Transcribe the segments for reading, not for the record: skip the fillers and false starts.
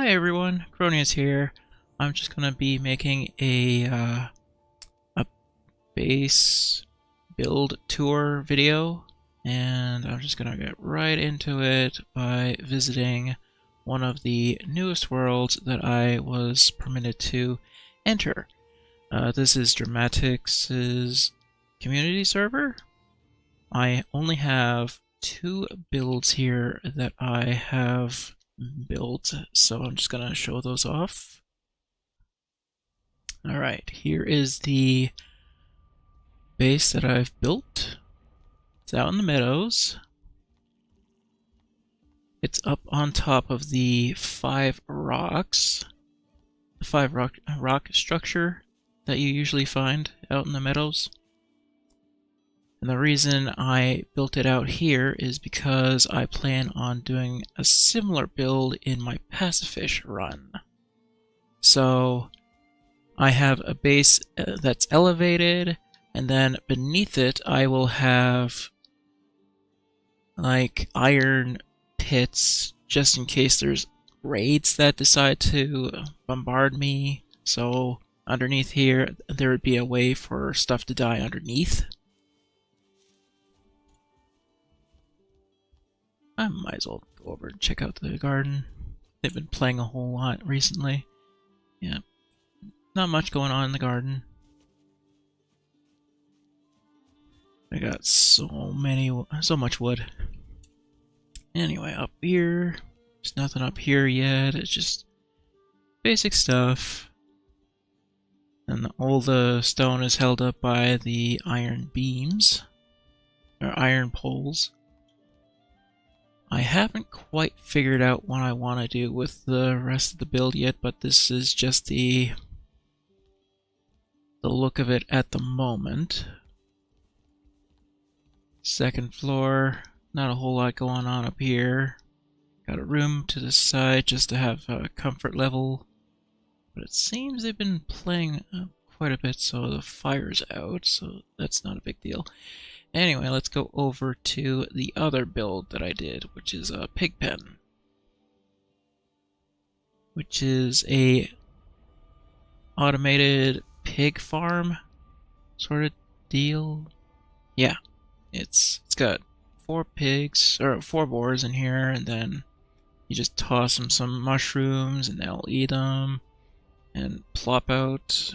Hi everyone, Cronius here. I'm just gonna be making a base build tour video, and I'm just gonna get right into it by visiting one of the newest worlds that I was permitted to enter. This is Dramatics' community server. I only have 2 builds here that I have built, so I'm just gonna show those off. Alright, here is the base that I've built. It's out in the meadows. It's up on top of the 5 rocks. The 5 rock structure that you usually find out in the meadows. And the reason I built it out here is because I plan on doing a similar build in my Pacifish run. So I have a base that's elevated, and then beneath it I will have like iron pits just in case there's raids that decide to bombard me. So underneath here there would be a way for stuff to die underneath. I might as well go over and check out the garden. They've been playing a whole lot recently. Yeah, not much going on in the garden. I got so much wood. Anyway, up here, there's nothing up here yet. It's just basic stuff. And all the stone is held up by the iron beams, or iron poles. I haven't quite figured out what I want to do with the rest of the build yet, but this is just the look of it at the moment. Second floor, not a whole lot going on up here. Got a room to the side just to have a comfort level. But it seems they've been playing quite a bit, so the fire's out, so that's not a big deal. Anyway, let's go over to the other build that I did, which is a pig pen. Which is a automated pig farm sort of deal. Yeah, it's got 4 pigs, or 4 boars in here, and then you just toss them some mushrooms and they'll eat them, and plop out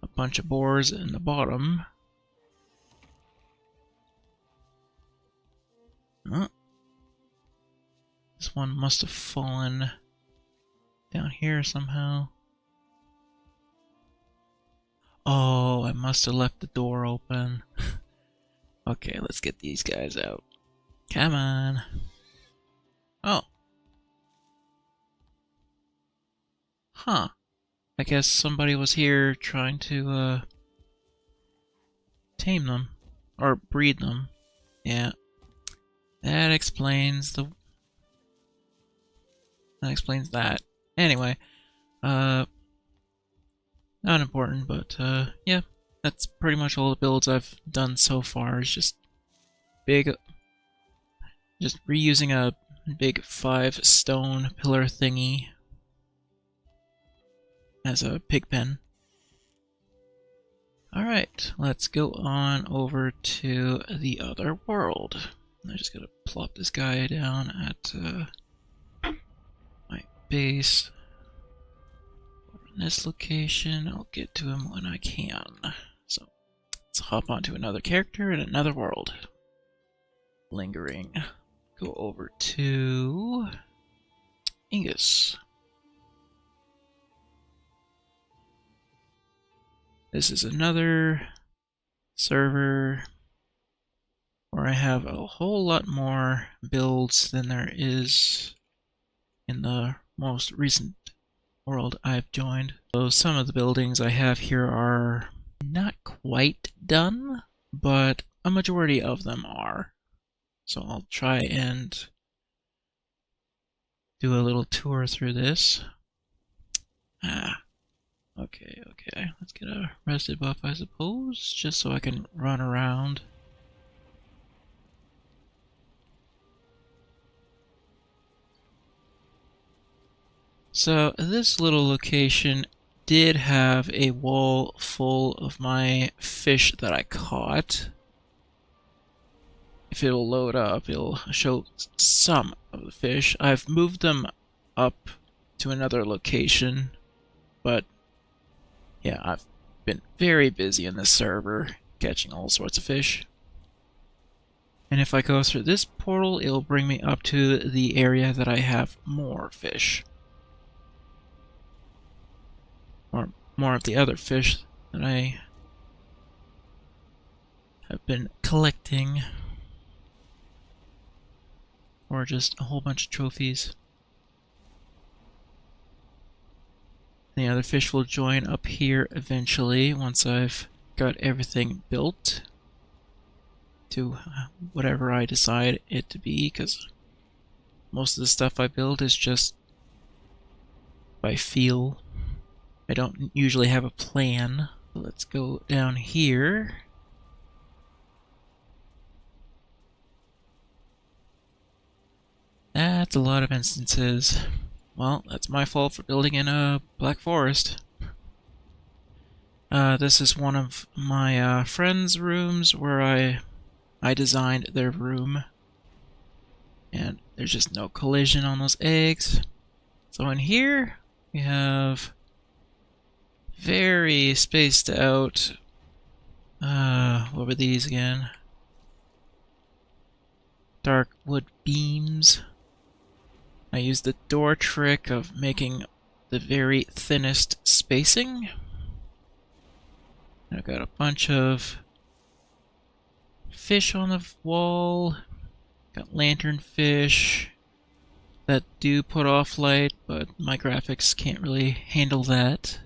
a bunch of boars in the bottom. Oh. This one must have fallen down here somehow. Oh, I must have left the door open. Okay, let's get these guys out. Come on. Oh. Huh. I guess somebody was here trying to tame them. Or breed them. Yeah. That explains that. Anyway, not important, but yeah, that's pretty much all the builds I've done so far. It's just reusing a big 5 stone pillar thingy as a pig pen. Alright, let's go on over to the other world. I just gotta plop this guy down at my base. Over in this location, I'll get to him when I can. So, let's hop onto another character in another world. Lingering. Go over to Ingus. This is another server where I have a whole lot more builds than there is in the most recent world I've joined. So some of the buildings I have here are not quite done, but a majority of them are. So I'll try and do a little tour through this. Okay. Let's get a rested buff, I suppose, just so I can run around. So this little location did have a wall full of my fish that I caught. If it'll load up, it'll show some of the fish. I've moved them up to another location, but yeah, I've been very busy in this server catching all sorts of fish. And if I go through this portal, it'll bring me up to the area that I have more fish. Or more of the other fish that I have been collecting. Or just a whole bunch of trophies. The other fish will join up here eventually once I've got everything built to whatever I decide it to be, because most of the stuff I build is just by feel. I don't usually have a plan. Let's go down here. That's a lot of instances. Well, that's my fault for building in a black forest. This is one of my friends' rooms where I designed their room. And there's just no collision on those eggs. So in here, we have very spaced out, what were these again? Dark wood beams. I used the door trick of making the very thinnest spacing. I've got a bunch of fish on the wall. Got lanternfish that do put off light, but my graphics can't really handle that.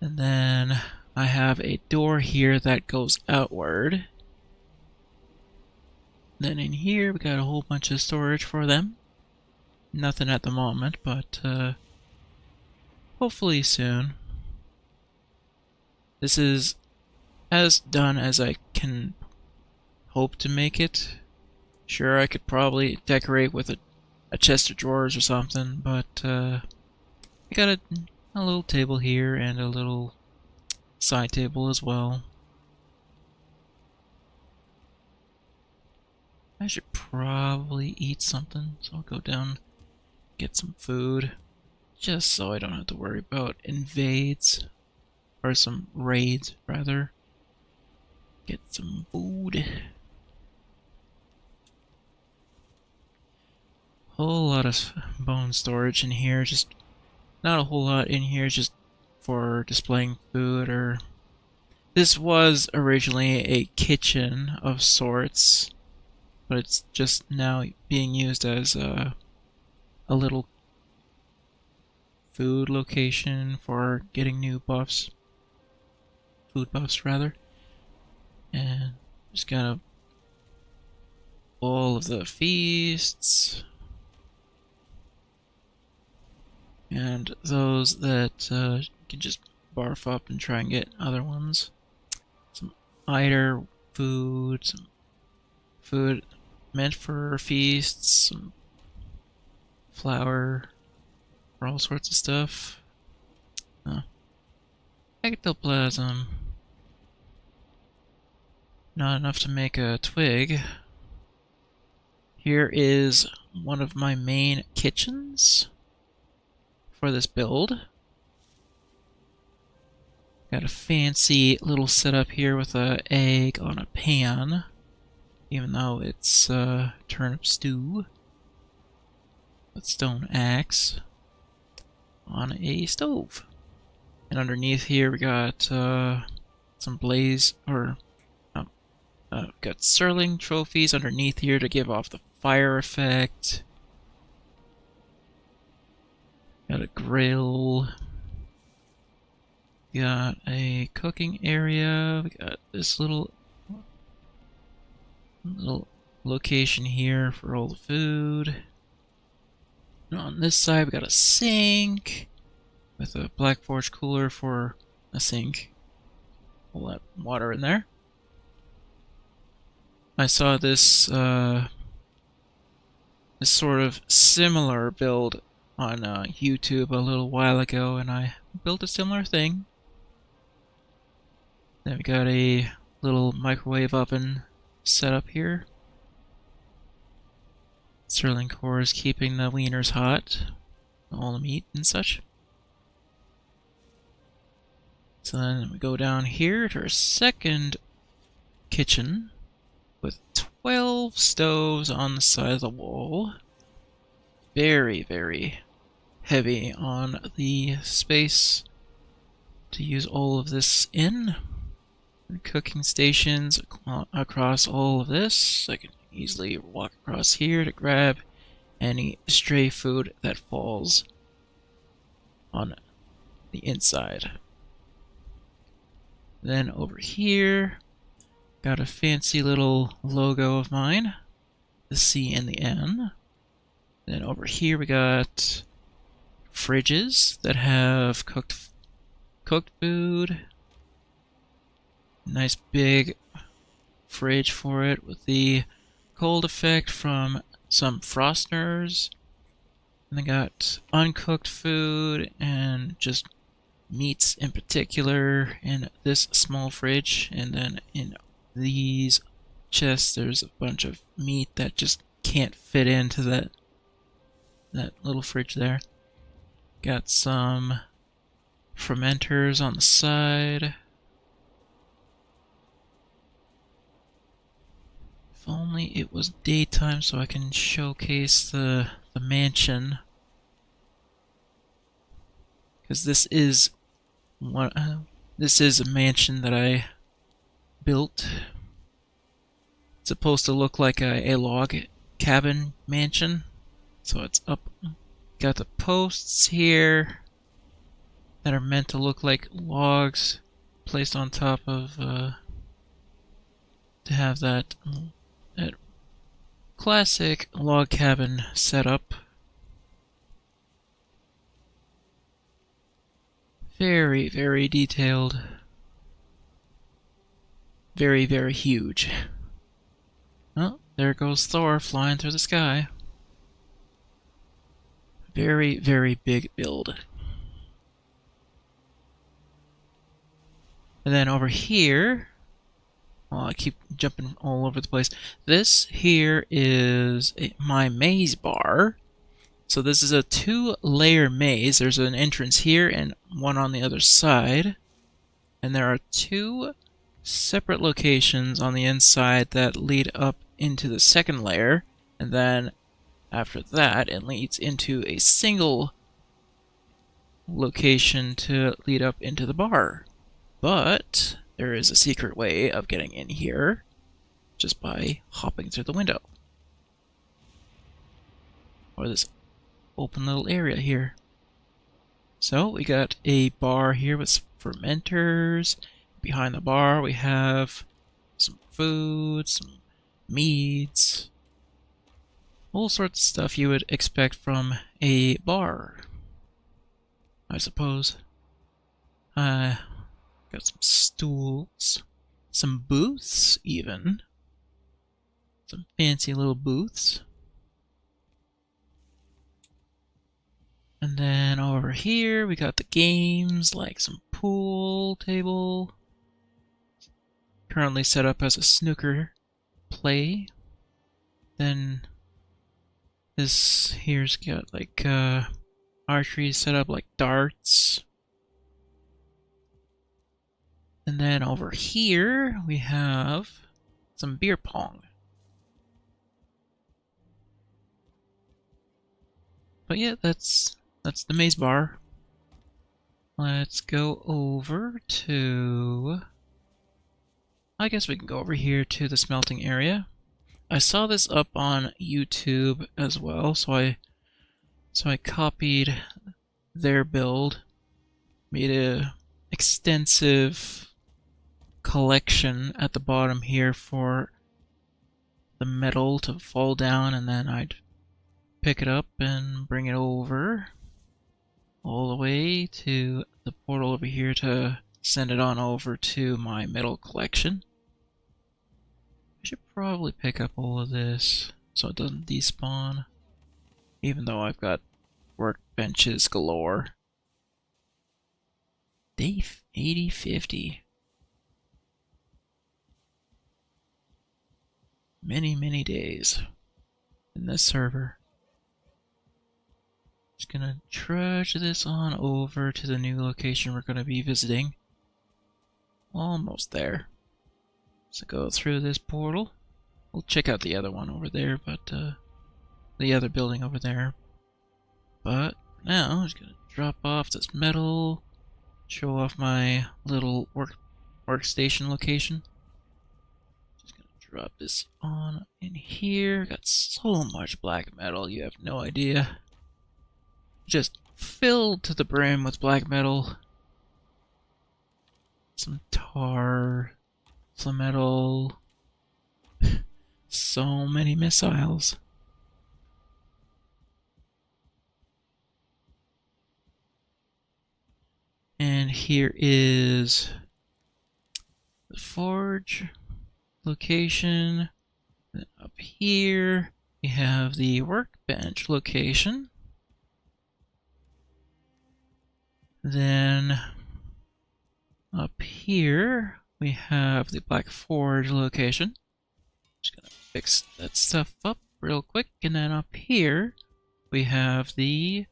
And then I have a door here that goes outward. Then in here we got a whole bunch of storage for them. Nothing at the moment, but hopefully soon. This is as done as I can hope to make it. Sure, I could probably decorate with a chest of drawers or something, but I got a little table here and a little side table as well. I should probably eat something, so I'll go down, get some food, just so I don't have to worry about invades, or some raids, rather. Get some food. Whole lot of bone storage in here, just not a whole lot in here, just for displaying food. Or this was originally a kitchen of sorts, but it's just now being used as a little food location for getting new buffs. Food buffs, rather. And just kind of all of the feasts. And those that can just barf up and try and get other ones. Some either food, some food meant for feasts, some flour for all sorts of stuff. Ectoplasm. Not enough to make a twig. Here is one of my main kitchens for this build. Got a fancy little setup here with an egg on a pan, even though it's turnip stew with stone axe on a stove. And underneath here we got some blaze, or got Serling trophies underneath here to give off the fire effect. Got a grill. Got a cooking area. We got this little location here for all the food. And on this side we got a sink with a black forge cooler for a sink. All that water in there. I saw this this sort of similar build on YouTube a little while ago, and I built a similar thing. Then we got a little microwave oven set up here. Sterling core is keeping the wieners hot, all the meat and such. So then we go down here to our second kitchen with 12 stoves on the side of the wall. Very, very heavy on the space to use all of this in. Cooking stations across all of this. I can easily walk across here to grab any stray food that falls on the inside. Then over here, got a fancy little logo of mine, the C and the N. Then over here we got fridges that have cooked food. Nice big fridge for it with the cold effect from some Frostners. And they got uncooked food and just meats in particular in this small fridge. And then in these chests there's a bunch of meat that just can't fit into that little fridge there. Got some fermenters on the side. If only it was daytime so I can showcase the mansion. Because this is a mansion that I built. It's supposed to look like a log cabin mansion. So it's up. Got the posts here that are meant to look like logs placed on top of to have that classic log cabin setup. Very, very detailed. Very, very huge. Oh, there goes Thor flying through the sky. Very, very big build. And then over here, well, I keep jumping all over the place. This here is my maze bar. So this is a 2-layer maze. There's an entrance here and one on the other side. And there are 2 separate locations on the inside that lead up into the second layer. And then after that, it leads into a single location to lead up into the bar. But there is a secret way of getting in here just by hopping through the window. Or this open little area here. So we got a bar here with fermenters. Behind the bar we have some food, some meads, all sorts of stuff you would expect from a bar, I suppose. Got some stools, some booths even. Some fancy little booths. And then over here we got the games, like some pool table. Currently set up as a snooker play. Then this here's got like archery set up like darts. And then over here we have some beer pong. But yeah, that's the maze bar. Let's go over to... I guess we can go over here to the smelting area. I saw this up on YouTube as well, so I copied their build, made a extensive collection at the bottom here for the metal to fall down, and then I'd pick it up and bring it over all the way to the portal over here to send it on over to my metal collection. I should probably pick up all of this so it doesn't despawn, even though I've got workbenches galore. Day 8050. Many days in this server. Just gonna trudge this on over to the new location we're gonna be visiting. Almost there. So go through this portal. We'll check out the other one over there, but the other building over there. But now I'm just gonna drop off this metal, show off my little workstation location. Just gonna drop this on in here. Got so much black metal, you have no idea. Just filled to the brim with black metal. Some tar, some metal, so many missiles. And here is the forge location. Then up here we have the workbench location. Then up here we have the Black Forge location. Just gonna fix that stuff up real quick, and then up here we have the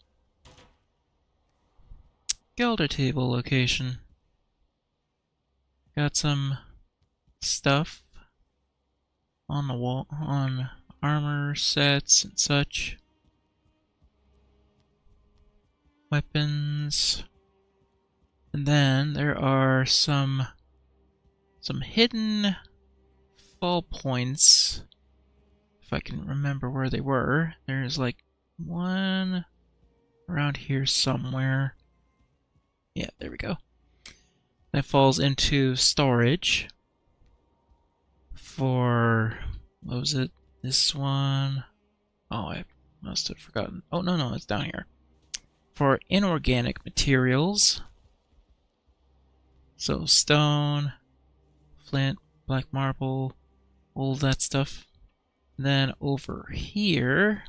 Gelder table location. Got some stuff on the wall, on armor sets and such. Weapons. And then there are some hidden fall points, if I can remember where they were. There's like one around here somewhere. Yeah, there we go. That falls into storage for, what was it? This one? Oh, I must have forgotten. Oh, no, it's down here. For inorganic materials. So stone, flint, black marble, all that stuff. Then over here,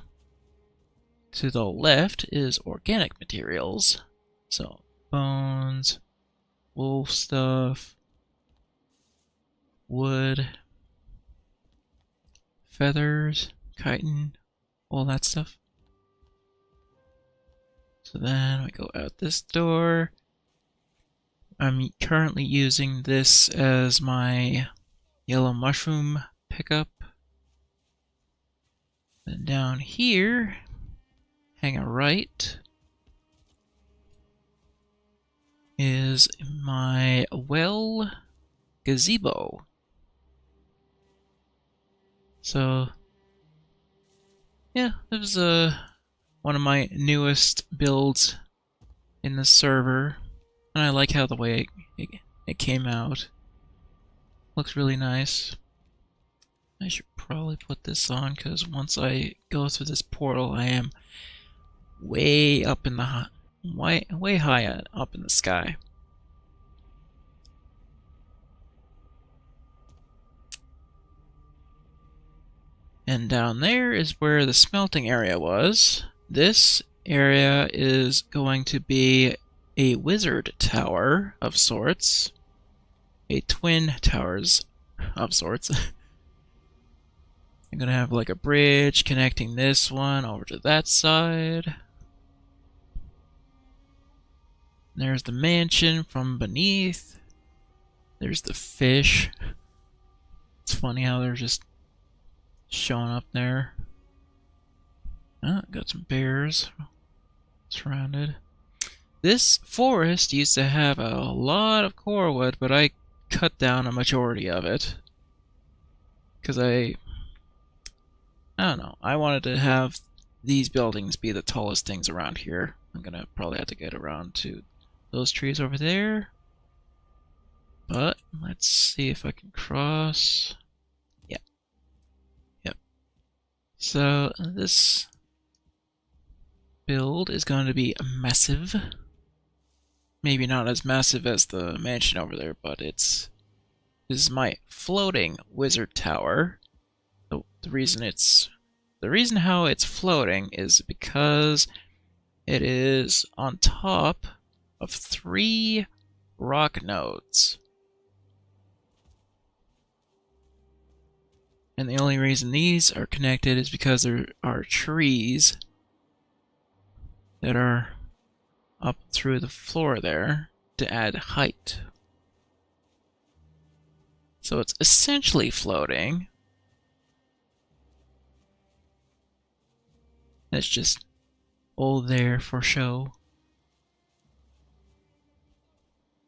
to the left, is organic materials. So bones, wolf stuff, wood, feathers, chitin, all that stuff. So then we go out this door. I'm currently using this as my yellow mushroom pickup. Then down here, hang a right, is my well gazebo. So, yeah, it was one of my newest builds in the server. And I like how the way it came out. Looks really nice. I should probably put this on, because once I go through this portal, I am way up in the way high up in the sky. And down there is where the smelting area was. This area is going to be a wizard tower of sorts. A twin towers of sorts. I'm gonna have like a bridge connecting this one over to that side. There's the mansion from beneath. There's the fish. It's funny how they're just showing up there. Oh, got some bears surrounded. This forest used to have a lot of core wood, but I cut down a majority of it. Because I don't know, I wanted to have these buildings be the tallest things around here. I'm gonna probably have to get around to those trees over there. But let's see if I can cross. Yep. So this build is going to be massive. Maybe not as massive as the mansion over there, but this is my floating wizard tower. The reason how it's floating is because It is on top of 3 rock nodes. And the only reason these are connected is because there are trees that are up through the floor there to add height. So it's essentially floating. It's just all there for show.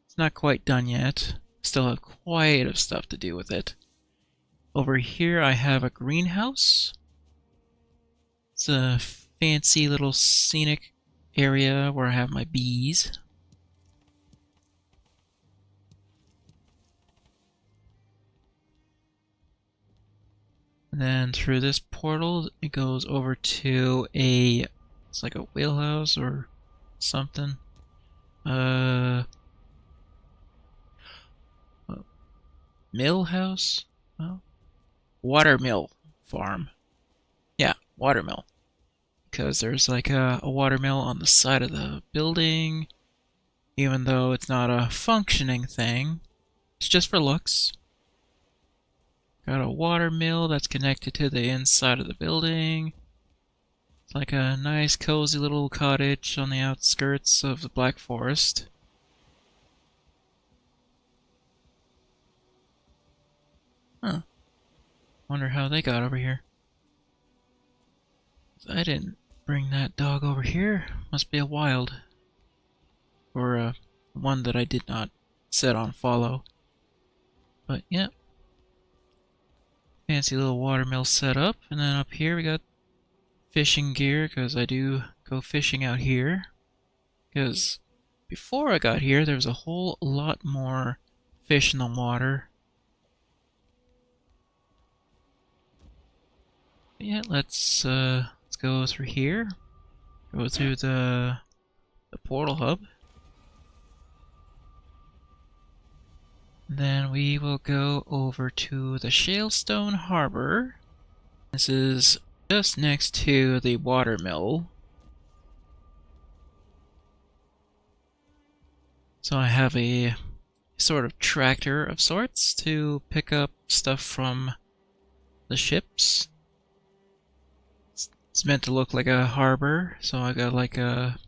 It's not quite done yet. Still have quite a stuff to do with it. Over here I have a greenhouse. It's a fancy little scenic area where I have my bees. And then through this portal, it goes over to it's like a wheelhouse or something. Mill house? Oh. Watermill farm. Yeah, watermill. Because there's like a watermill on the side of the building, even though it's not a functioning thing. It's just for looks. Got a watermill that's connected to the inside of the building. It's like a nice cozy little cottage on the outskirts of the Black Forest. Huh. Wonder how they got over here. I didn't bring that dog over here. Must be a wild. Or one that I did not set on follow. But yeah. Fancy little watermill setup. And then up here we got fishing gear, because I do go fishing out here. Because before I got here, there was a whole lot more fish in the water. But yeah, let's go through here. Go through the portal hub. Then we will go over to the Shalestone Harbor. This is just next to the watermill. So I have a sort of tractor of sorts to pick up stuff from the ships. It's meant to look like a harbor, so I got like a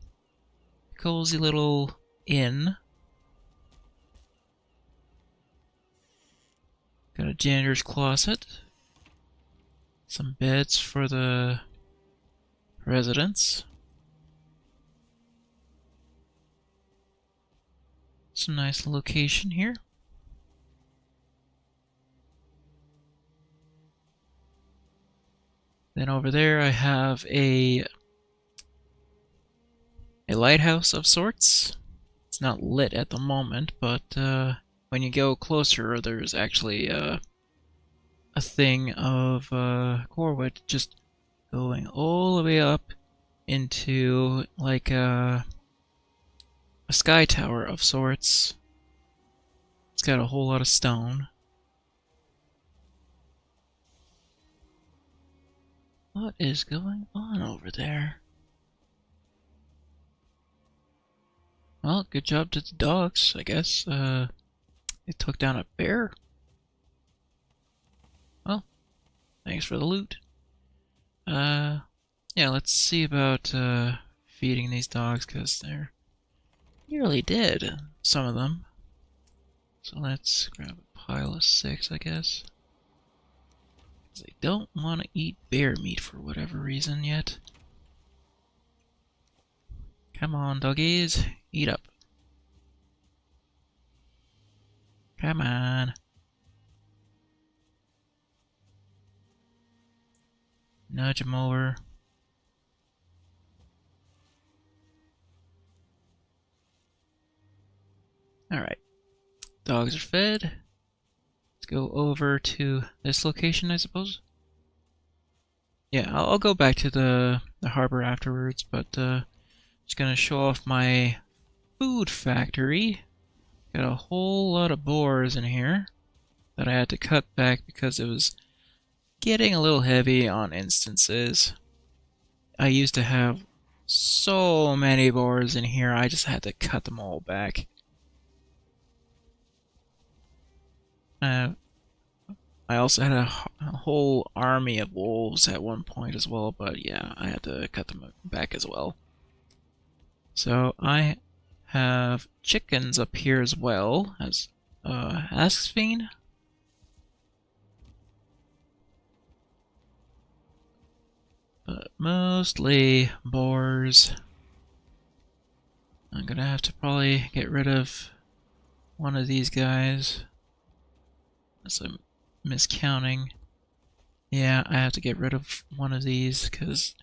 cozy little inn. Got a janitor's closet. Some beds for the residents. Some nice location here. Then over there I have a lighthouse of sorts. It's not lit at the moment, but when you go closer, there's actually a thing of core wood just going all the way up into like a sky tower of sorts. It's got a whole lot of stone. What is going on over there? Well, good job to the dogs, I guess. They took down a bear. Well, thanks for the loot. Yeah, let's see about feeding these dogs, because they're nearly dead, some of them. So let's grab a pile of 6, I guess. Because they don't want to eat bear meat for whatever reason yet. Come on, doggies, eat up. Come on. Nudge them over. Alright. Dogs are fed. Let's go over to this location, I suppose. Yeah, I'll go back to the harbor afterwards, but just gonna show off my food factory. Got a whole lot of boars in here that I had to cut back because it was getting a little heavy on instances. I used to have so many boars in here, I just had to cut them all back. I also had a whole army of wolves at one point as well, but yeah, I had to cut them back as well. So I have chickens up here as well as Aspine. But mostly boars. I'm gonna have to probably get rid of one of these guys. Unless I'm miscounting. Yeah, I have to get rid of one of these because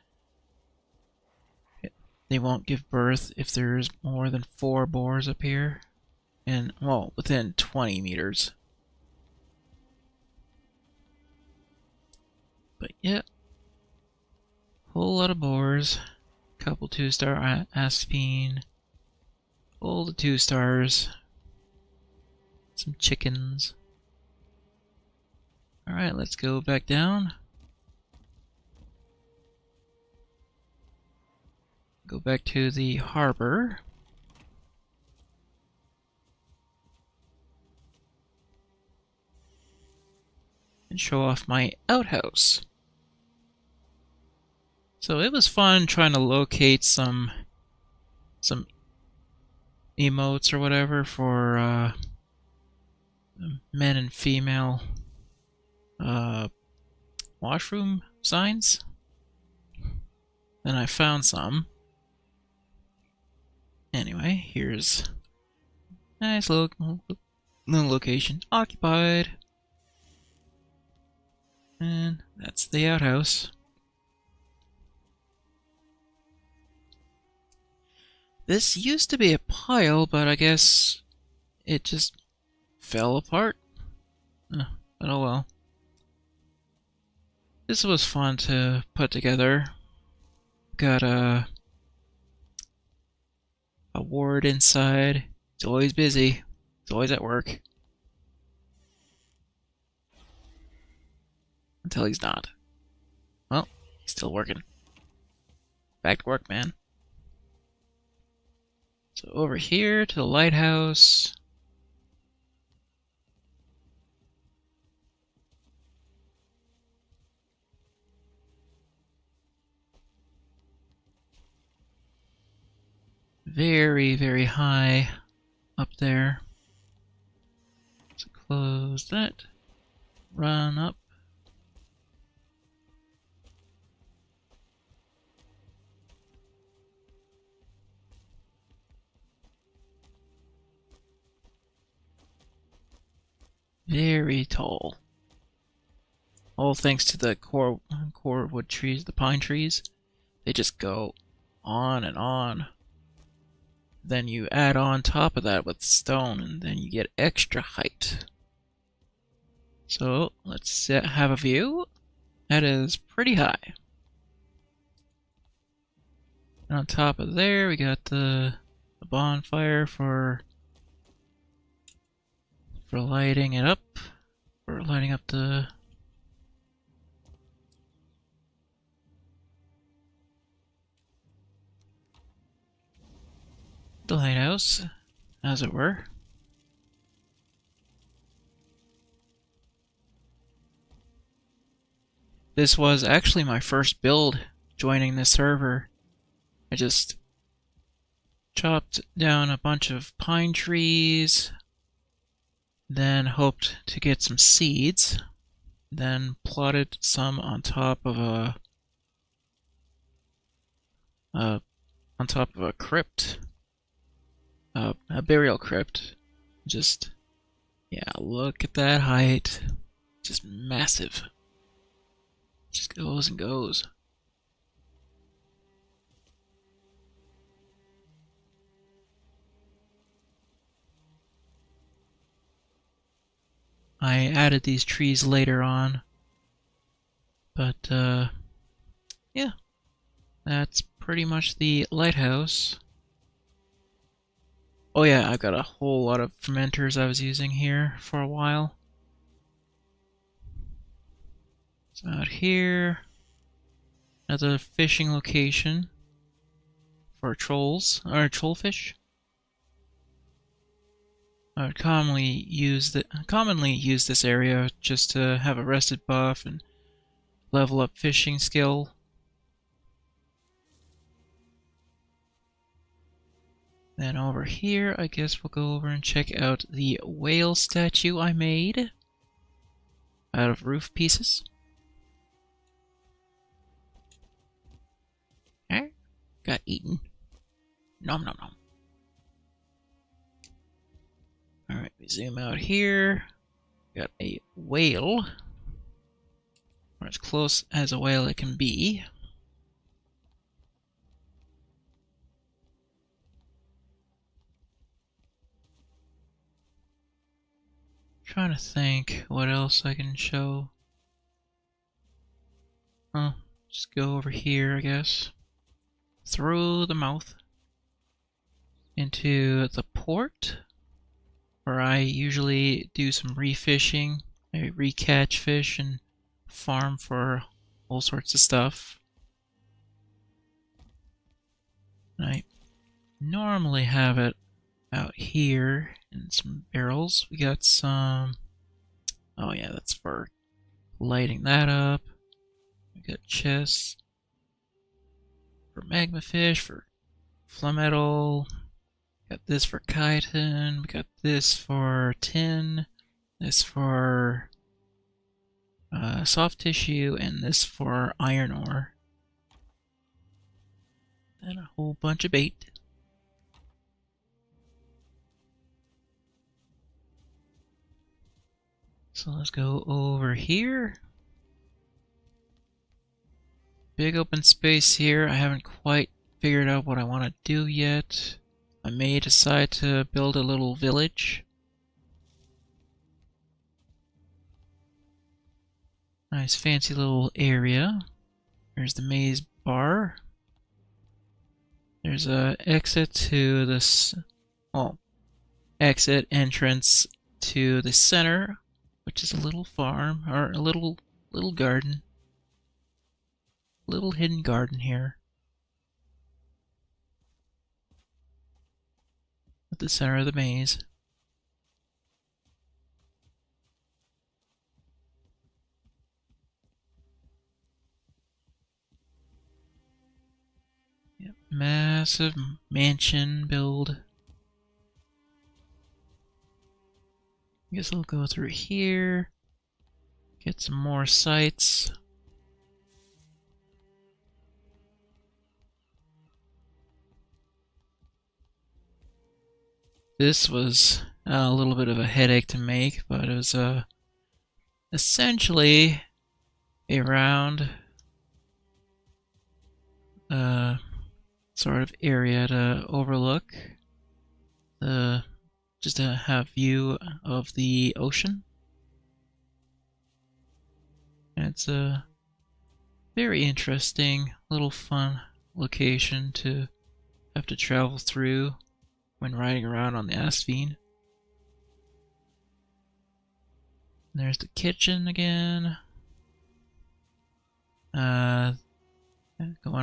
they won't give birth if there's more than 4 boars up here. And, well, within 20 meters. But yeah, whole lot of boars. Couple 2-star Aspine. All the 2 stars. Some chickens. Alright, let's go back down. Go back to the harbor. And show off my outhouse. So it was fun trying to locate some emotes or whatever for men and female washroom signs. Then I found some. Anyway, here's a nice little location. Occupied. And that's the outhouse. This used to be a pile, but I guess it just fell apart. But oh well. This was fun to put together. Got a ward inside. He's always busy. He's always at work. Until he's not. Well, he's still working. Back to work, man. So over here to the lighthouse. Very, very high up there. So close that. Run up. Very tall. All thanks to the core wood trees, the pine trees. They just go on and on. Then you add on top of that with stone, and then you get extra height. So let's have a view. That is pretty high. And on top of there, we got the bonfire for lighting it up. For lighting up the lighthouse, as it were. This was actually my first build joining this server. I just chopped down a bunch of pine trees, then hoped to get some seeds, then plotted some on top of a crypt, a burial crypt. Just, yeah, look at that height, just massive. Just goes and goes. I added these trees later on, but yeah, that's pretty much the lighthouse. Oh yeah, I've got a whole lot of fermenters I was using here for a while. So out here, another fishing location. for trolls or trollfish. I would commonly use this area just to have a rested buff and level up fishing skill. Then over here, I guess we'll go over and check out the whale statue I made out of roof pieces. Okay, got eaten. Nom nom nom. Alright, we zoom out here. Got a whale. Or as close as a whale it can be. Trying to think what else I can show. Oh, just go over here, I guess. Through the mouth into the port, where I usually do some refishing. I recatch fish and farm for all sorts of stuff. I normally have it out here in some barrels. We got some. Oh, yeah, that's for lighting that up. We got chests for magma fish, for flametal. Got this for chitin. We got this for tin. This for soft tissue, and this for iron ore. And a whole bunch of bait. So let's go over here. Big open space here. I haven't quite figured out what I want to do yet. I may decide to build a little village. Nice fancy little area. There's the maze bar. There's a exit to this, well, exit entrance to the center, which is a little farm, or a little garden. Little hidden garden here. At the center of the maze. Yep, massive mansion build. I guess I'll go through here. Get some more sites. This was a little bit of a headache to make, but it was essentially a round sort of area to overlook, just to have view of the ocean. And it's a very interesting, little fun location to have to travel through when riding around on the Asphine. There's the kitchen again. Going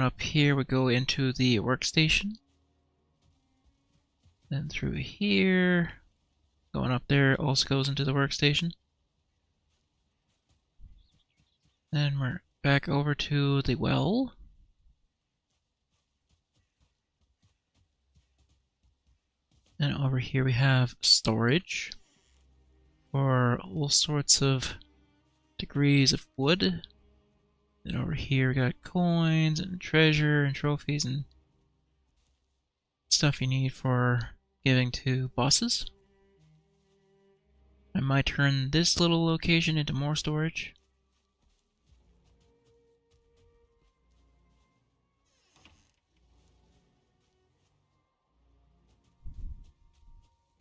up here, we go into the workstation. Then through here, going up there also goes into the workstation. Then we're back over to the well. Then over here we have storage for all sorts of degrees of wood. Then over here we got coins and treasure and trophies and stuff you need for giving to bosses. I might turn this little location into more storage.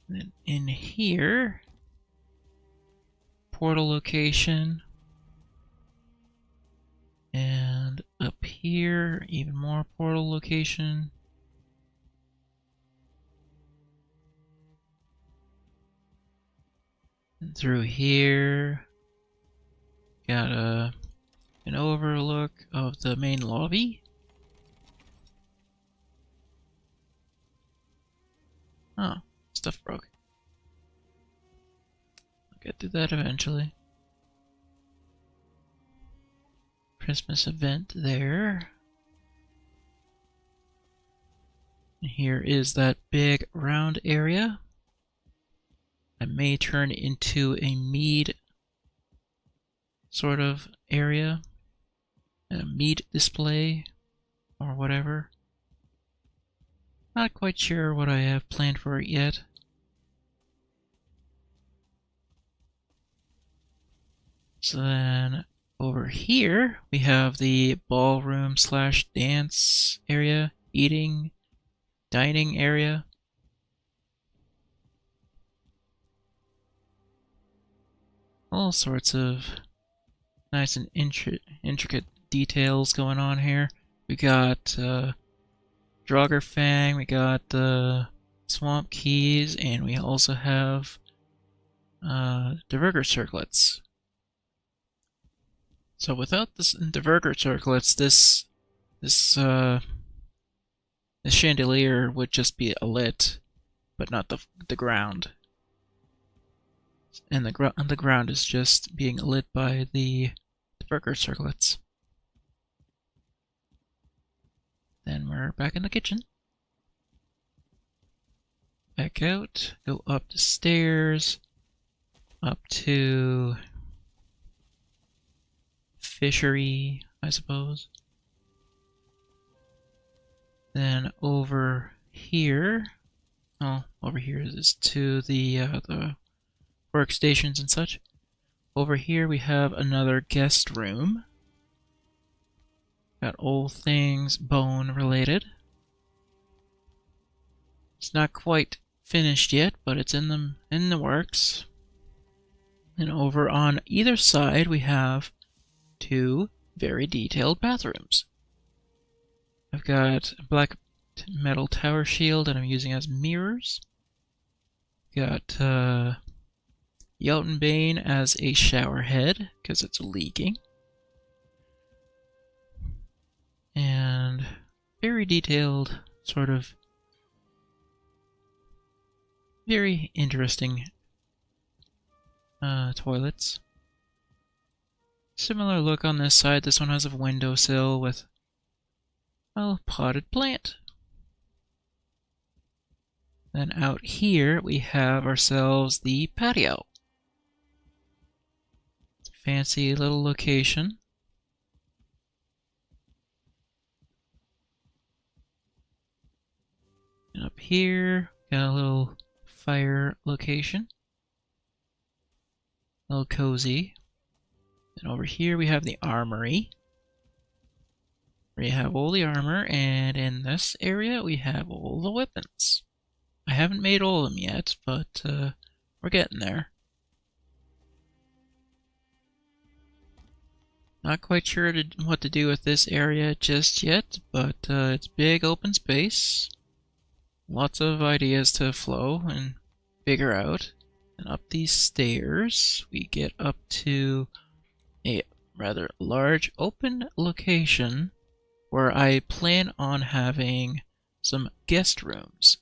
Then in here, portal location. And up here, even more portal location. And through here, got an overlook of the main lobby. Oh, stuff broke. I'll get to that eventually. Christmas event there. And here is that big round area. That may turn into a mead sort of area. A mead display or whatever. Not quite sure what I have planned for it yet. So then over here we have the ballroom slash dance area, eating, dining area. All sorts of nice and intricate details going on here. We got Draugr we got the Swamp Keys, and we also have diverger circlets. So without this diverger circlets, this chandelier would just be lit, but not the ground. And the ground is just being lit by the diverger circlets. Then we're back in the kitchen. Back out, go up the stairs, up to fishery, I suppose. Then over here, over here is to the workstations and such. Over here we have another guest room. Got all things bone related. It's not quite finished yet, but it's in the works. And over on either side we have two very detailed bathrooms. I've got a black metal tower shield that I'm using as mirrors. Got Jotunbane as a shower head because it's leaking. And very detailed, sort of very interesting toilets. Similar look on this side. This one has a windowsill with a potted plant. Then out here we have ourselves the patio. Fancy little location. And up here, got a little fire location. A little cozy. And over here we have the armory. We have all the armor, and in this area we have all the weapons. I haven't made all of them yet, but we're getting there. Not quite sure what to do with this area just yet, but it's big open space. Lots of ideas to flow and figure out. And up these stairs, we get up to a rather large open location where I plan on having some guest rooms,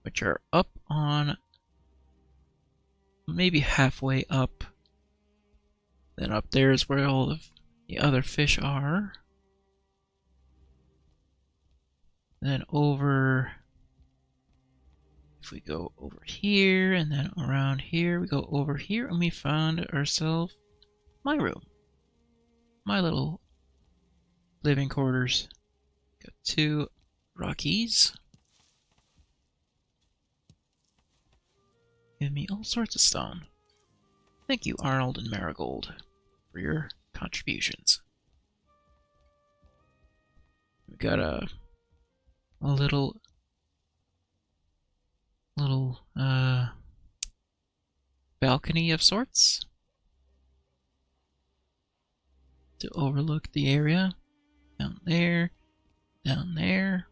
which are up on maybe halfway up. Then up there is where all of the other fish are. Then over, if we go over here and then around here, we go over here and we found ourselves my room. My little living quarters. Got two Rockies. Give me all sorts of stone. Thank you, Arnold and Marigold, for your contributions. We got a little balcony of sorts to overlook the area. Down there, down there.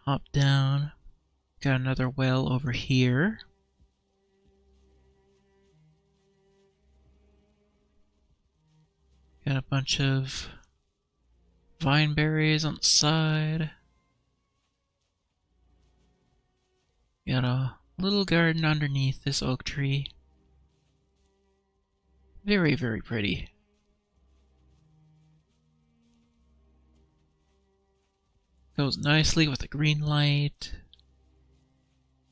Hop down. Got another well over here. Got a bunch of vine berries on the side. Got a little garden underneath this oak tree. Very, very pretty. Goes nicely with the green light.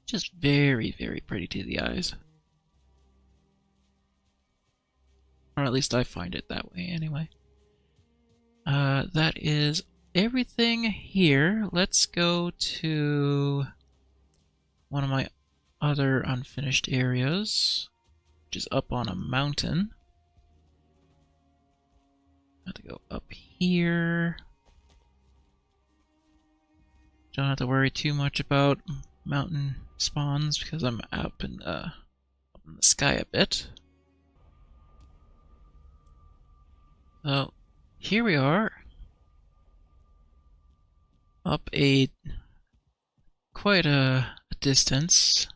Just very, very pretty to the eyes. Or at least I find it that way anyway. That is everything here. Let's go to one of my other unfinished areas, which is up on a mountain. I have to go up here. Don't have to worry too much about mountain spawns because I'm up in the sky a bit. So here we are, up quite a distance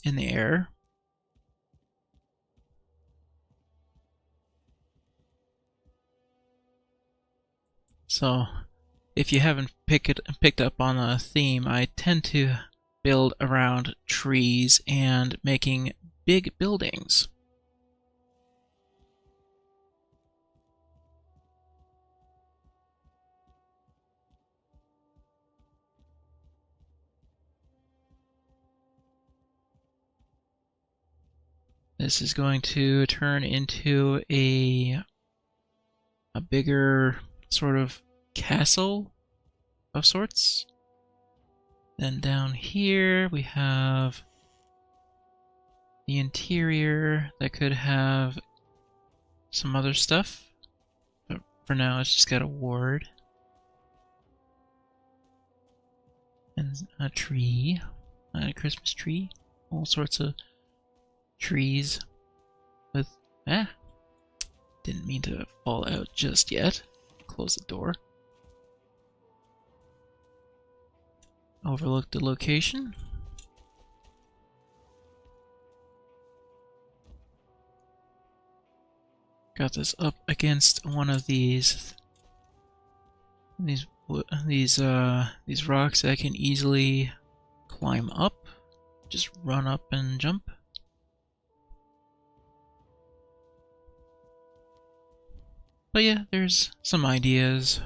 in the air. So if you haven't picked up on a theme, I tend to build around trees and making big buildings. This is going to turn into a bigger sort of castle of sorts. Then down here we have the interior that could have some other stuff. But for now it's just got a ward. And a tree. A Christmas tree. All sorts of trees with didn't mean to fall out just yet. Close the door. Overlook the location. Got this up against one of these rocks that I can easily climb up. Just run up and jump. But yeah, there's some ideas.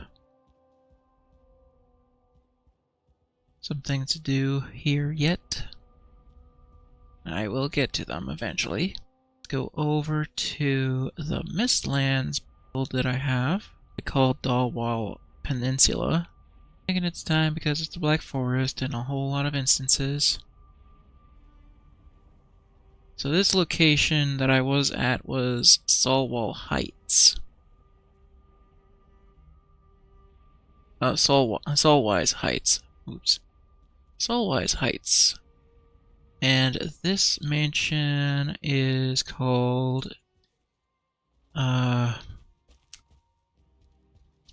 Some things to do here yet. I will get to them eventually. Let's go over to the Mistlands build that I have. I call Dalwall Peninsula. Thinking it's time because it's the Black Forest in a whole lot of instances. So this location that I was at was Solwall Heights. Solwise Heights. Oops. Solwise Heights. And this mansion is called... It's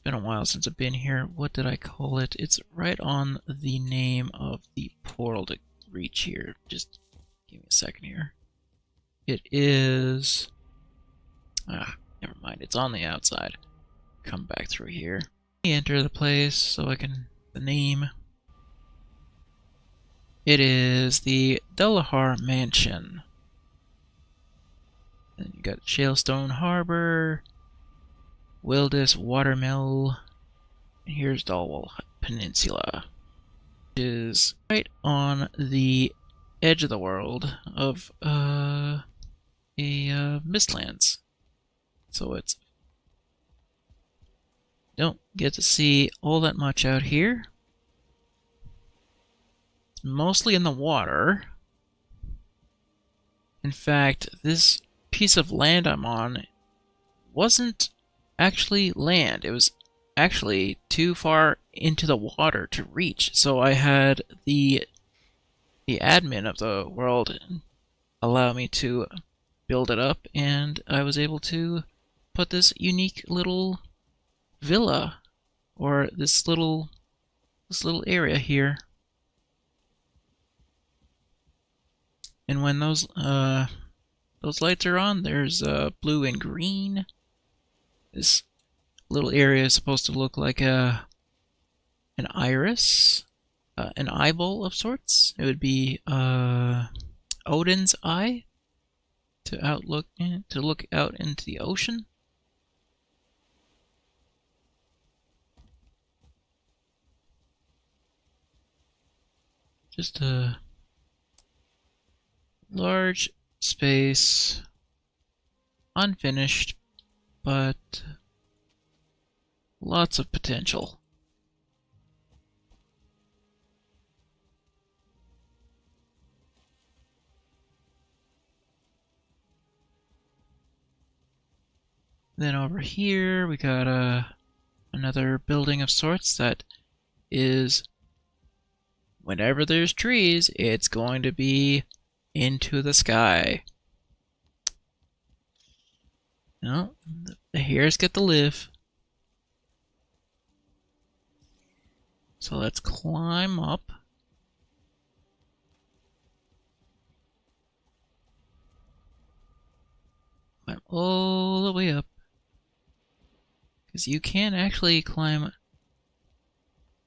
been a while since I've been here. What did I call it? It's right on the name of the portal to reach here. Just give me a second here. It is... never mind. It's on the outside. Come back through here. Enter the place so I can... the name. It is the Dullahar Mansion. Then you got Shalestone Harbor, Wildis Watermill, and here's Dalwall Peninsula, which is right on the edge of the world of Mistlands. So it's don't get to see all that much out here. It's mostly in the water. In fact, this piece of land I'm on wasn't actually land. It was actually too far into the water to reach. So I had the admin of the world allow me to build it up, and I was able to put this unique little villa, or this little area here. And when those lights are on, there's blue and green. This little area is supposed to look like an iris. an eyeball of sorts. It would be Odin's eye to look out into the ocean. Just a large space, unfinished, but lots of potential. Then over here we got another building of sorts that is, whenever there's trees, it's going to be into the sky. No, the hares get to live. So let's climb up. Climb all the way up. Because you can actually climb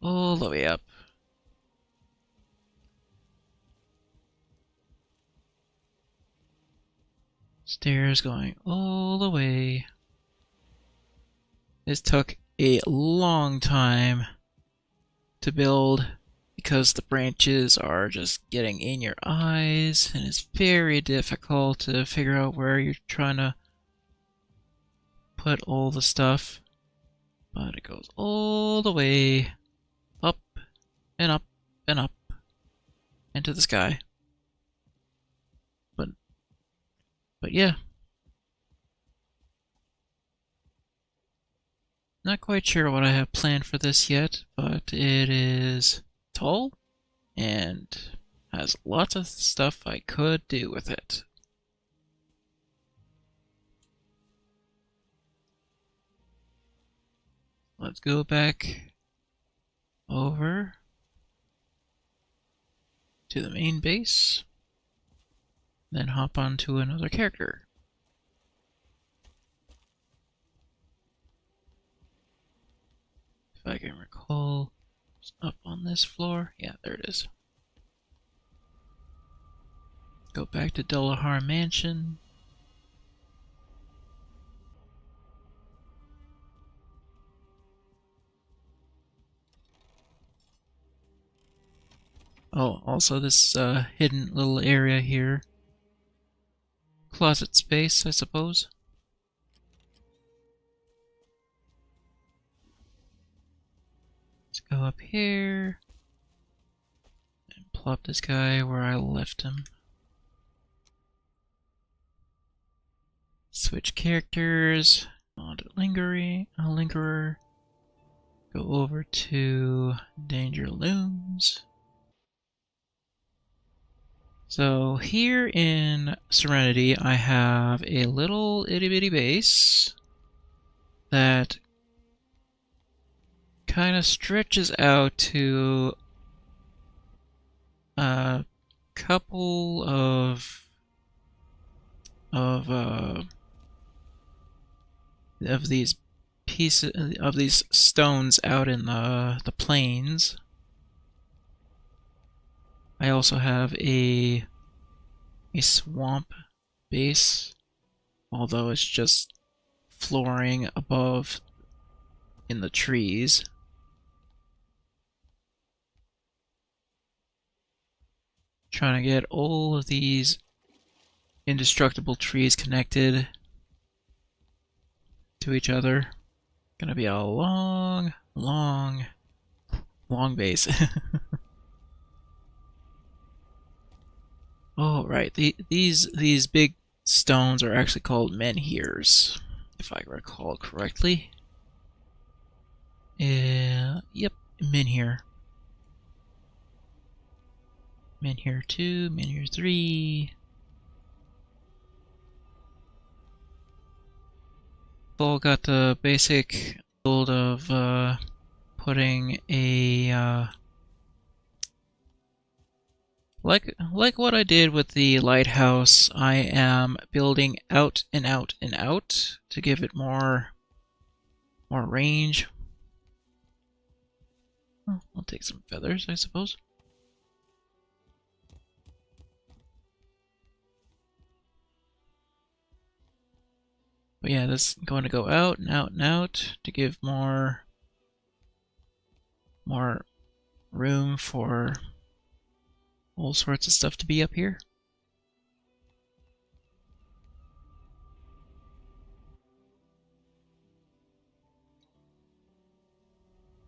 all the way up. Stairs going all the way. This took a long time to build because the branches are just getting in your eyes and it's very difficult to figure out where you're trying to put all the stuff. But it goes all the way up and up and up into the sky. But yeah. Not quite sure what I have planned for this yet, but it is tall and has lots of stuff I could do with it. Let's go back over to the main base, then hop onto another character. If I can recall, it's up on this floor. Yeah, there it is. Go back to Dullahar Mansion. Oh, also this hidden little area here. Closet space, I suppose. Let's go up here and plop this guy where I left him. Switch characters onto Lingerer. Go over to Danger Looms. So here in Serenity, I have a little itty bitty base that kind of stretches out to a couple of these pieces of these stones out in the plains. I also have a swamp base, although it's just flooring above in the trees. Trying to get all of these indestructible trees connected to each other. Gonna be a long base. Oh, right. These big stones are actually called menhirs, if I recall correctly. Yep, menhir. Menhir 2, menhir 3. All got the basic build of putting a like what I did with the lighthouse. I am building out and out and out to give it more range. Oh, I'll take some feathers, I suppose. But yeah, this is going to go out and out and out to give more room for all sorts of stuff to be up here.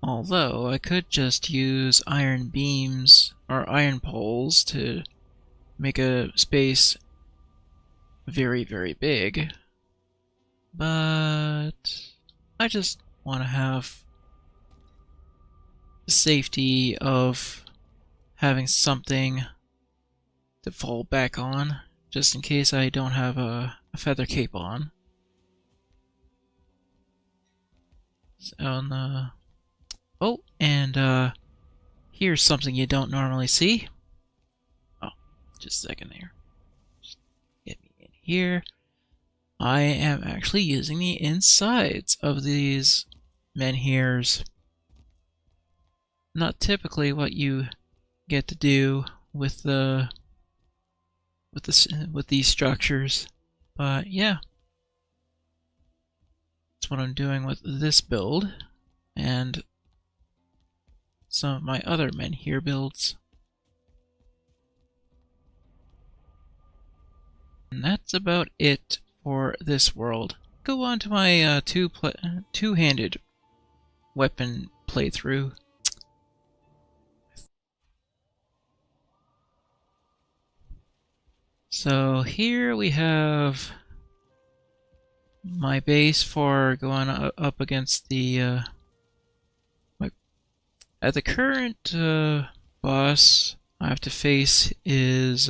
Although I could just use iron beams or iron poles to make a space very, very big. But I just want to have the safety of having something to fall back on, just in case I don't have a feather cape on. So oh, and here's something you don't normally see. Oh, just a second there. Just get me in here. I am actually using the insides of these menhirs. Not typically what you get to do with these structures, but yeah, that's what I'm doing with this build and some of my other menhir builds. And that's about it for this world. Go on to my two-handed weapon playthrough. So here we have my base for going up against the at the current boss I have to face is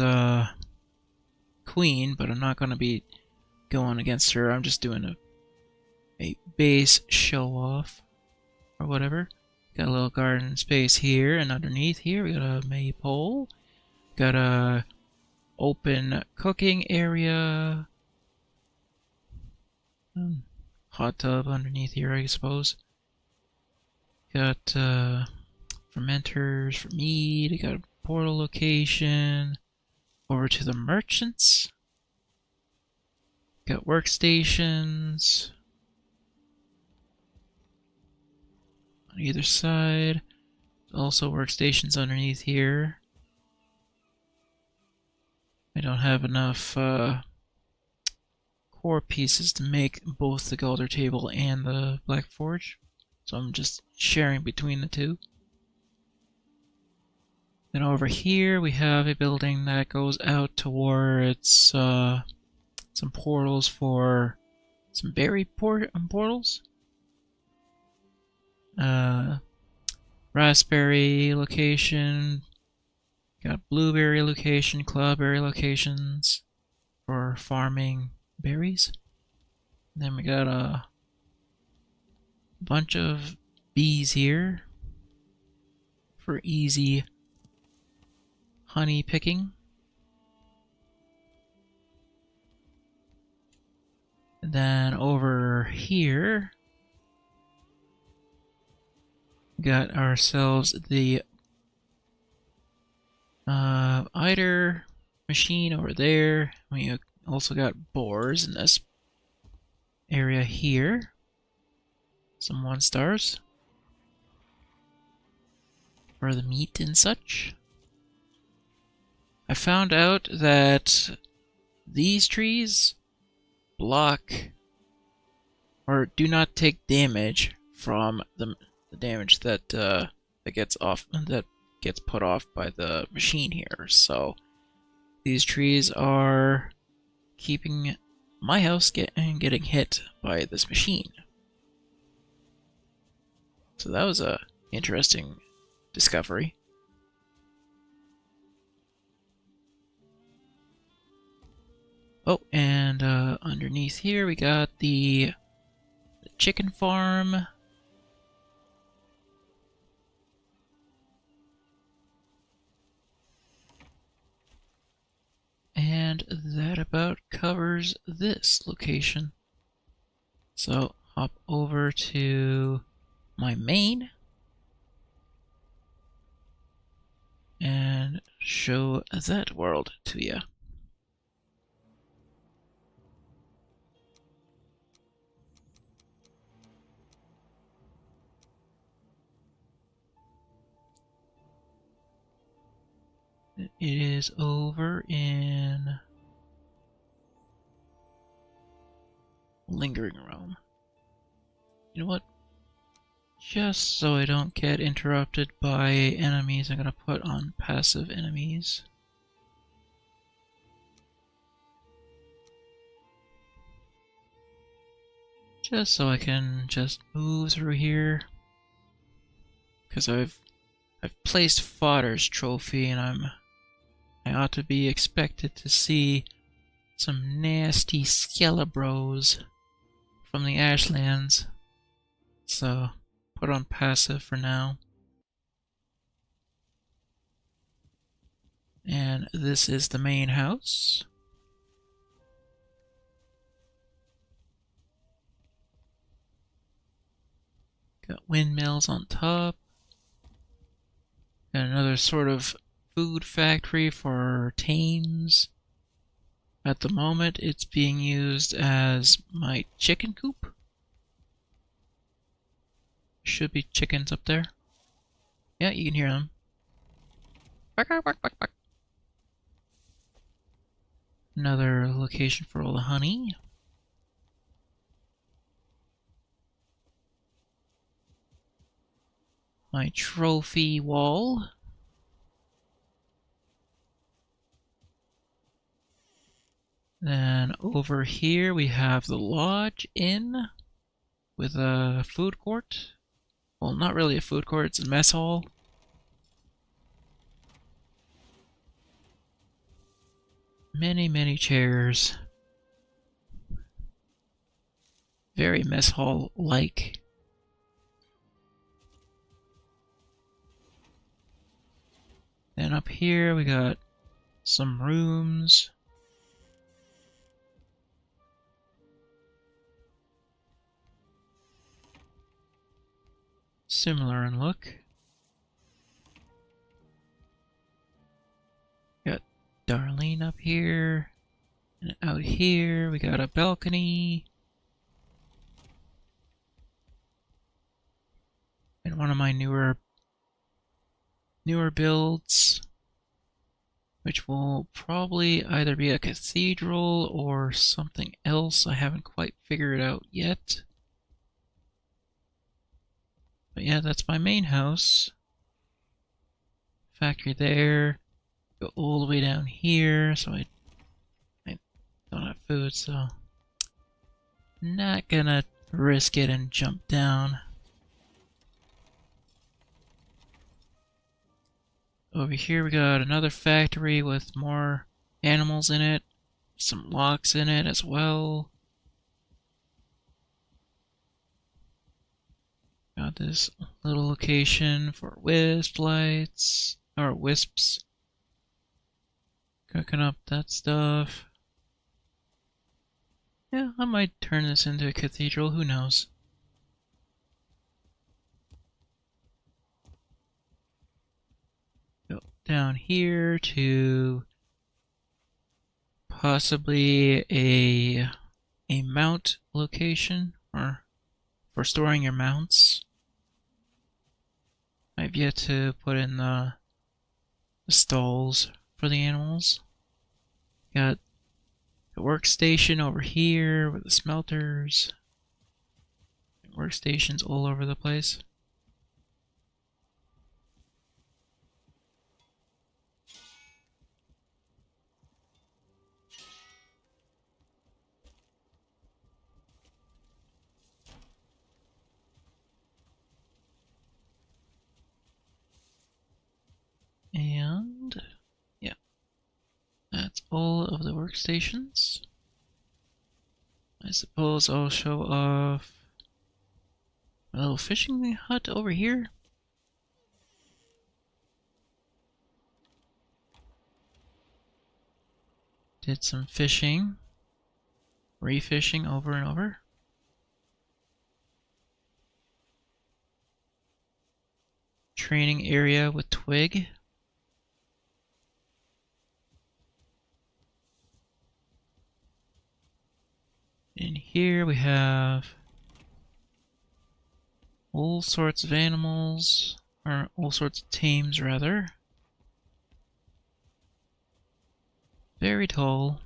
Queen, but I'm not going to be going against her. I'm just doing a base show off or whatever. Got a little garden space here, and underneath here we got a maypole. Got a open cooking area. Hot tub underneath here, I suppose. Got fermenters for meat. Got a portal location. Over to the merchants. Got workstations on either side. Also workstations underneath here. I don't have enough core pieces to make both the Galder table and the Black Forge, so I'm just sharing between the two. Then over here we have a building that goes out towards some portals for some berry portals. Raspberry location. Got blueberry location, cloudberry locations for farming berries. Then we got a bunch of bees here for easy honey picking. And then over here, we got ourselves the Eider machine over there. We also got boars in this area here. Some 1-stars for the meat and such. I found out that these trees block or do not take damage from the damage that gets put off by the machine here. So these trees are keeping my house getting hit by this machine. So that was a interesting discovery. Oh, and underneath here we got the chicken farm. And that about covers this location. So hop over to my main. show that world to you. It is over in Lingering Realm. You know what? Just so I don't get interrupted by enemies, I'm gonna put on passive enemies. Just so I can just move through here. Because I've placed Fodder's trophy and I ought to be expected to see some nasty Skelebros from the Ashlands. So put on passive for now. And this is the main house. Got windmills on top. Got another sort of food factory for tames. At the moment, it's being used as my chicken coop. Should be chickens up there. Yeah, you can hear them. Bark, bark, bark, bark, bark. Another location for all the honey. My trophy wall. Then over here we have the Lodge Inn with a food court. Well, not really a food court, it's a mess hall. Many, many chairs. Very mess hall-like. Then up here we got some rooms. Similar in look. Got Darlene up here. And out here we got a balcony. And one of my newer builds, which will probably either be a cathedral or something else. I haven't quite figured it out yet. But yeah, that's my main house. Factory there. Go all the way down here, so I don't have food, so not gonna risk it and jump down. Over here we got another factory with more animals in it, some locks in it as well. Got this little location for wisp lights, or wisps. Cooking up that stuff. Yeah, I might turn this into a cathedral, who knows. Go down here to possibly a mount location, or for storing your mounts. I've yet to put in the stalls for the animals. Got the workstation over here with the smelters. Workstations all over the place. And yeah, that's all of the workstations. I suppose I'll show off a little fishing hut over here. Did some fishing, refishing over and over. Training area with Twig. In here we have all sorts of animals, or all sorts of tames rather. Very tall.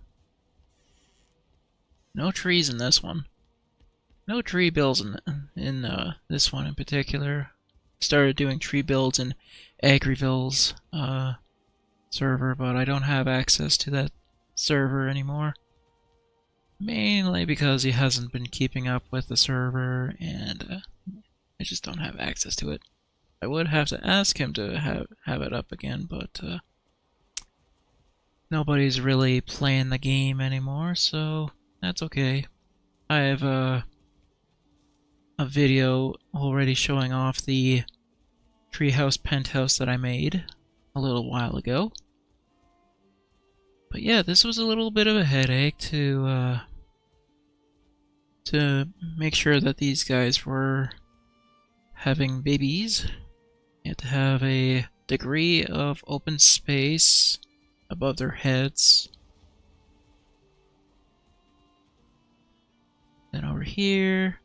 No trees in this one. No tree builds in this one in particular. Started doing tree builds in Agrivil's server, but I don't have access to that server anymore. Mainly because he hasn't been keeping up with the server, and I just don't have access to it. I would have to ask him to have it up again, but nobody's really playing the game anymore, so that's okay. I have a video already showing off the treehouse penthouse that I made a little while ago. But yeah, this was a little bit of a headache to make sure that these guys were having babies. You have to have a degree of open space above their heads. Then over here,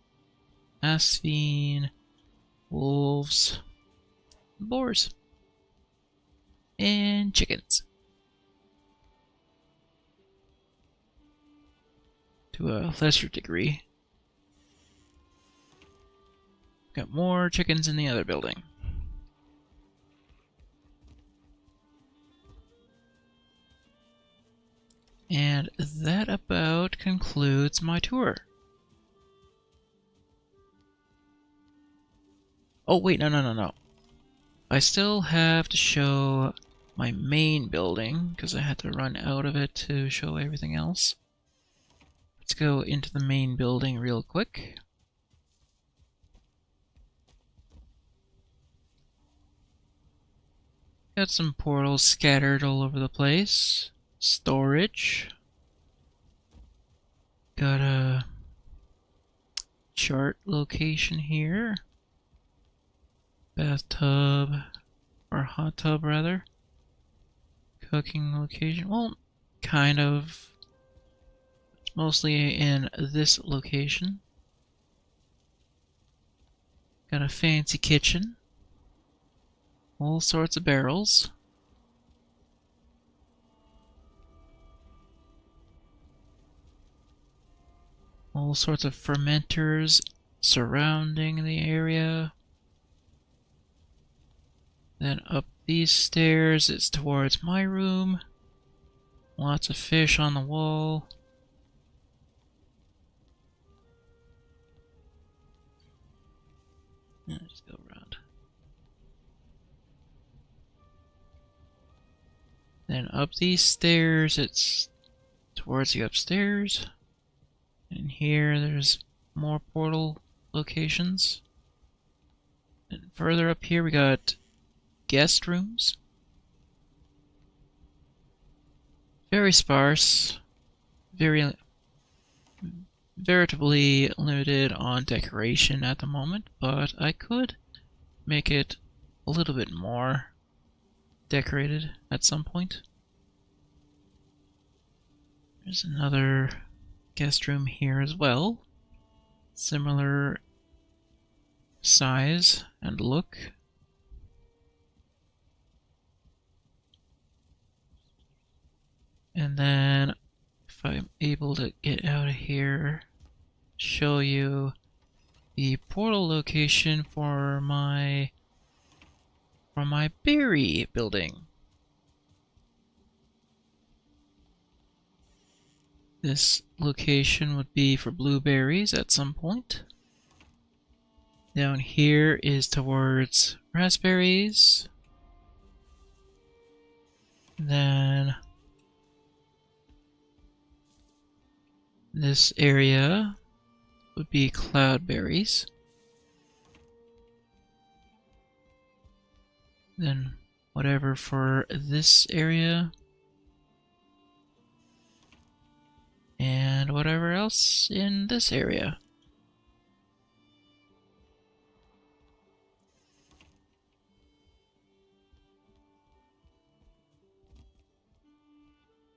asphene, wolves, boars, and chickens. To a lesser degree. Got more chickens in the other building. And that about concludes my tour. Oh wait, no. I still have to show my main building, because I had to run out of it to show everything else. Let's go into the main building real quick. Got some portals scattered all over the place. Storage. Got a chart location here. Bathtub, or hot tub rather. Cooking location, well, kind of. It's mostly in this location. Got a fancy kitchen. All sorts of barrels. All sorts of fermenters surrounding the area. Then up these stairs is towards my room. Lots of fish on the wall. Just go around. Then up these stairs, it's towards the upstairs. And here there's more portal locations. And further up here we got guest rooms. Very sparse. Very veritably limited on decoration at the moment, but I could make it a little bit more decorated at some point. There's another guest room here as well. Similar size and look. And then if I'm able to get out of here, show you the portal location for my berry building. This location would be for blueberries at some point. Down here is towards raspberries. Then this area would be cloudberries. Then whatever for this area. And whatever else in this area.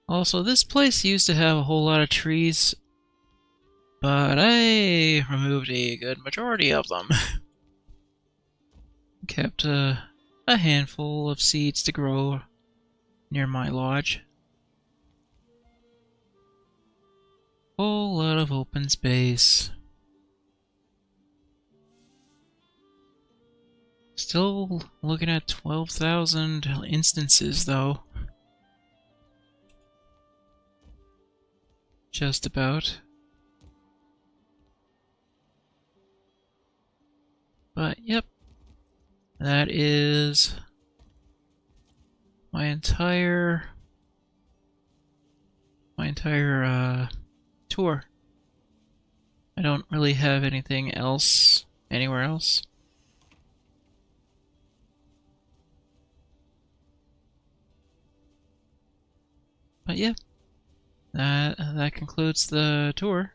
Also, this place used to have a whole lot of trees, but I removed a good majority of them. Kept a handful of seeds to grow near my lodge. Whole lot of open space. Still looking at 12,000 instances though. Just about. But yep, that is my entire tour. I don't really have anything else anywhere else. But yeah, that concludes the tour.